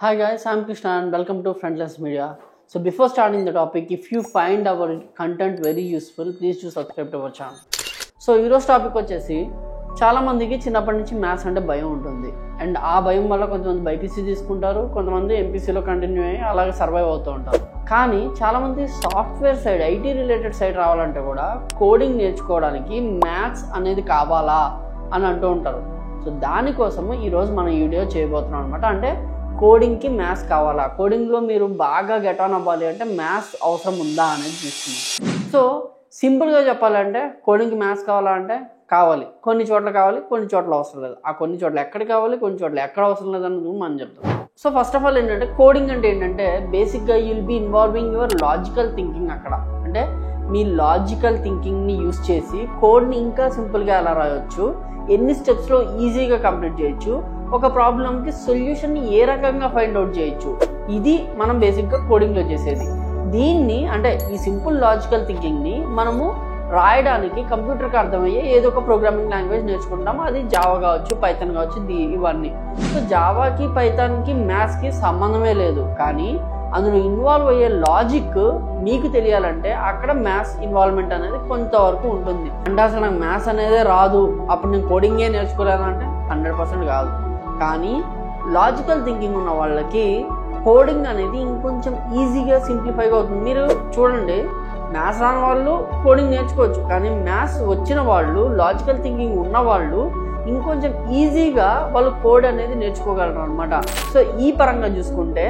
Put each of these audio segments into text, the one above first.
Hi guys, I'm Krishna and welcome to Frontless Media. So before starting the topic, if you find our content very useful, please do subscribe to our channel. So ఈరోజు topic వచ్చేసి చాలా మందికి చిన్నప్పటి నుంచి maths అంటే భయం ఉంటుంది and ఆ భయం వల్ల కొంతమంది బైపీసీ తీసుకుంటారు, కొంతమంది ఎంపీసీలో కంటిన్యూ అయ్యి అలాగే సర్వైవ్ అవుతూ ఉంటారు. కానీ చాలామంది software side, IT related side రావాలంటే కూడా కోడింగ్ నేర్చుకోవడానికి మ్యాథ్స్ అనేది కావాలా అని అంటూ ఉంటారు. సో దానికోసము ఈరోజు మనం ఈ వీడియో చేయబోతున్నాం అనమాట. అంటే కోడింగ్కి మ్యాథ్స్ కావాలా, కోడింగ్లో మీరు బాగా గెట్ ఆన్ అవ్వాలి అంటే మ్యాథ్స్ అవసరం ఉందా అనేది చూస్తున్నాం. సో సింపుల్గా చెప్పాలంటే కోడింగ్కి మ్యాథ్స్ కావాలా అంటే కావాలి, కొన్ని చోట్ల కావాలి, కొన్ని చోట్ల అవసరం లేదు. ఆ కొన్ని చోట్ల ఎక్కడ కావాలి, కొన్ని చోట్ల ఎక్కడ అవసరం లేదు అన్నది మనం చెప్తాం. సో ఫస్ట్ ఆఫ్ ఆల్ ఏంటంటే కోడింగ్ అంటే ఏంటంటే బేసిక్గా you'll be involving your logical thinking. అక్కడ అంటే మీ లాజికల్ థింకింగ్ని యూస్ చేసి కోడ్ని ఇంకా సింపుల్గా ఎలా రాయొచ్చు, ఎన్ని స్టెప్స్లో ఈజీగా కంప్లీట్ చేయొచ్చు, ఒక ప్రాబ్లంకి సొల్యూషన్ని ఏ రకంగా ఫైండ్ అవుట్ చేయొచ్చు, ఇది మనం బేసిక్గా కోడింగ్లో చేసేది. దీన్ని అంటే ఈ సింపుల్ లాజికల్ థింకింగ్ని మనము రాయడానికి కంప్యూటర్కి అర్థమయ్యే ఏదో ఒక ప్రోగ్రామింగ్ లాంగ్వేజ్ నేర్చుకుంటాము. అది జావా కావచ్చు, పైథాన్ కావచ్చు, ఇవన్నీ. సో జావాకి, పైథాన్కి, మ్యాథ్స్కి సంబంధమే లేదు, కానీ అందులో ఇన్వాల్వ్ అయ్యే లాజిక్ మీకు తెలియాలంటే అక్కడ మ్యాథ్స్ ఇన్వాల్వ్మెంట్ అనేది కొంతవరకు ఉంటుంది. అంటే అసలు నాకు మ్యాథ్స్ అనేది రాదు, అప్పుడు నేను కోడింగే నేర్చుకోలేదంటే 100% కాదు. కానీ లాజికల్ థింకింగ్ ఉన్న వాళ్ళకి కోడింగ్ అనేది ఇంకొంచెం ఈజీగా సింప్లిఫైగా అవుతుంది. మీరు చూడండి, మ్యాథ్స్ రాని వాళ్ళు కోడింగ్ నేర్చుకోవచ్చు, కానీ మ్యాథ్స్ వచ్చిన వాళ్ళు, లాజికల్ థింకింగ్ ఉన్న వాళ్ళు ఇంకొంచెం ఈజీగా వాళ్ళు కోడ్ అనేది నేర్చుకోగలరు అనమాట. సో ఈ పరంగా చూసుకుంటే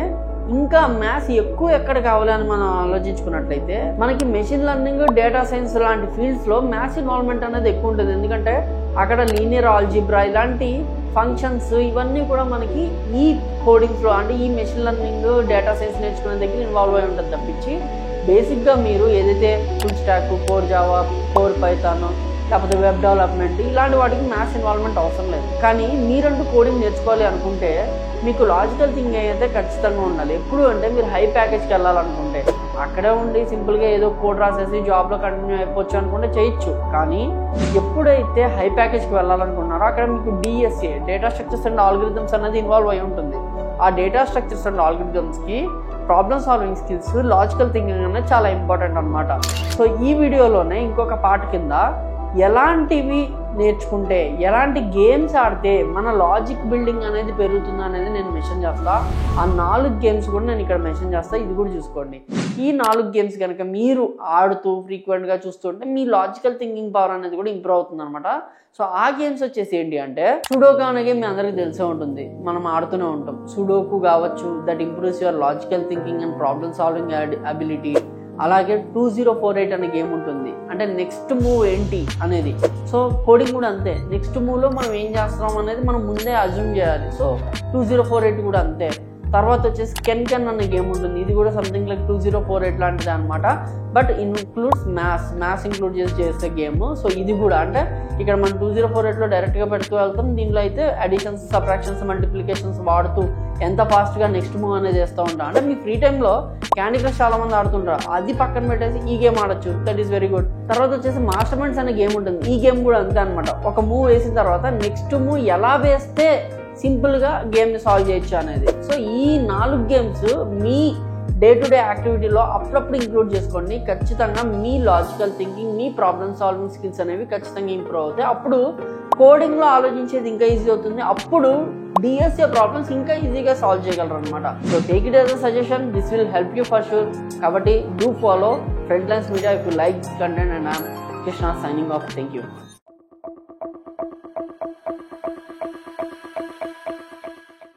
ఇంకా మ్యాథ్స్ ఎక్కువ ఎక్కడ కావాలని మనం ఆలోచించుకున్నట్లయితే మనకి మెషిన్ లెర్నింగ్, డేటా సైన్స్ లాంటి ఫీల్డ్స్లో మ్యాథ్స్ ఇన్వాల్వ్మెంట్ అనేది ఎక్కువ ఉంటుంది. ఎందుకంటే అక్కడ లీనియర్ ఆల్జీబ్రా ఇలాంటి ఫంక్షన్స్ ఇవన్నీ కూడా మనకి ఈ కోడింగ్స్లో అంటే ఈ మెషిన్ లెర్నింగ్, డేటా సైన్స్ నేర్చుకునే దగ్గర ఇన్వాల్వ్ అయి ఉంటుంది తప్పించి బేసిక్గా మీరు ఏదైతే full stock, core Java, core Python, లేకపోతే వెబ్ డెవలప్మెంట్ ఇలాంటి వాటికి మ్యాథ్స్ ఇన్వాల్వ్మెంట్ అవసరం లేదు. కానీ మీరంటూ కోడింగ్ నేర్చుకోవాలి అనుకుంటే మీకు లాజికల్ థింకింగ్ అయితే ఖచ్చితంగా ఉండాలి. ఎప్పుడు అంటే మీరు హై ప్యాకేజ్కి వెళ్ళాలనుకుంటే అక్కడే ఉండి సింపుల్గా ఏదో కోడ్ రాసేసి జాబ్లో కంటిన్యూ అయిపోవచ్చు అనుకుంటే చేయొచ్చు. కానీ ఎప్పుడైతే హై ప్యాకేజ్కి వెళ్ళాలనుకున్నారో అక్కడ మీకు DSA, data structures and algorithms అనేది ఇన్వాల్వ్ అయి ఉంటుంది. ఆ డేటా స్ట్రక్చర్స్ అండ్ ఆల్గరిథమ్స్కి problem solving skills, logical thinking అనేది చాలా ఇంపార్టెంట్ అనమాట. సో ఈ వీడియోలోనే ఇంకొక పార్ట్ కింద ఎలాంటివి నేర్చుకుంటే, ఎలాంటి గేమ్స్ ఆడితే మన లాజిక్ బిల్డింగ్ అనేది పెరుగుతుంది అనేది నేను మెన్షన్ చేస్తా. ఆ 4 గేమ్స్ కూడా నేను ఇక్కడ మెన్షన్ చేస్తా, ఇది కూడా చూసుకోండి. ఈ 4 గేమ్స్ కనుక మీరు ఆడుతూ ఫ్రీక్వెంట్గా చూస్తుంటే మీ లాజికల్ థింకింగ్ పవర్ అనేది కూడా ఇంప్రూవ్ అవుతుంది అనమాట. సో ఆ గేమ్స్ వచ్చేసి ఏంటి అంటే సుడోకు అనే గేమ్ మీ అందరికీ తెలిసే ఉంటుంది, మనం ఆడుతూనే ఉంటాం. సుడోకు కావచ్చు, that improves your logical thinking and problem solving ability. అలాగే 2048 అనే గేమ్ ఉంటుంది, అంటే నెక్స్ట్ మూవ్ ఏంటి అనేది. సో కోడింగ్ కూడా అంతే, నెక్స్ట్ మూవ్లో మనం ఏం చేస్తున్నాం అనేది మనం ముందే అజ్యూమ్ చేయాలి. సో 2048 కూడా అంతే. తర్వాత వచ్చేసి కెన్ అనే గేమ్ ఉంటుంది, ఇది కూడా సంథింగ్ లైక్ 2048 లాంటిది అనమాట. బట్ ఇన్క్లూడ్స్ మ్యాథ్స్ ఇంక్లూడ్ చేసే గేమ్. సో ఇది కూడా అంటే ఇక్కడ మనం 2048లో డైరెక్ట్గా పెడుతూ వెళ్తాం. దీనిలో అయితే అడిషన్స్, సబ్ట్రాక్షన్స్, మల్టిప్లికేషన్స్ వాడుతూ ఎంత ఫాస్ట్గా నెక్స్ట్ మూవ్ అనేది చేస్తూ ఉంటాం. అంటే మీ ఫ్రీ టైంలో క్యాండీ క్రష్ చాలా మంది ఆడుతుంటారు, అది పక్కన పెట్టేసి ఈ గేమ్ ఆడొచ్చు, దట్ ఈస్ వెరీ గుడ్. తర్వాత వచ్చేసి మాస్టర్ మైండ్స్ అనే గేమ్ ఉంటుంది, ఈ గేమ్ కూడా అంతే అనమాట. ఒక మూవ్ వేసిన తర్వాత నెక్స్ట్ మూవ్ ఎలా వేస్తే సింపుల్గా గేమ్ని సాల్వ్ చేయొచ్చు అనేది. సో ఈ 4 గేమ్స్ మీ డే టు డే యాక్టివిటీలో అప్పుడప్పుడు ఇంక్లూడ్ చేసుకోండి. ఖచ్చితంగా మీ లాజికల్ థింకింగ్, మీ ప్రాబ్లమ్ సాల్వింగ్ స్కిల్స్ అనేవి ఖచ్చితంగా ఇంప్రూవ్ అవుతాయి. అప్పుడు కోడింగ్లో ఆలోచించేది ఇంకా ఈజీ అవుతుంది. అప్పుడు డిఎస్ఏ ప్రాబ్లమ్స్ ఇంకా ఈజీగా సాల్వ్ చేయగలరు అనమాట. So take it as a suggestion, this will help you for sure. కాబట్టి do follow Frontless Media if you like this content, and I'm Krishna signing off. Thank you.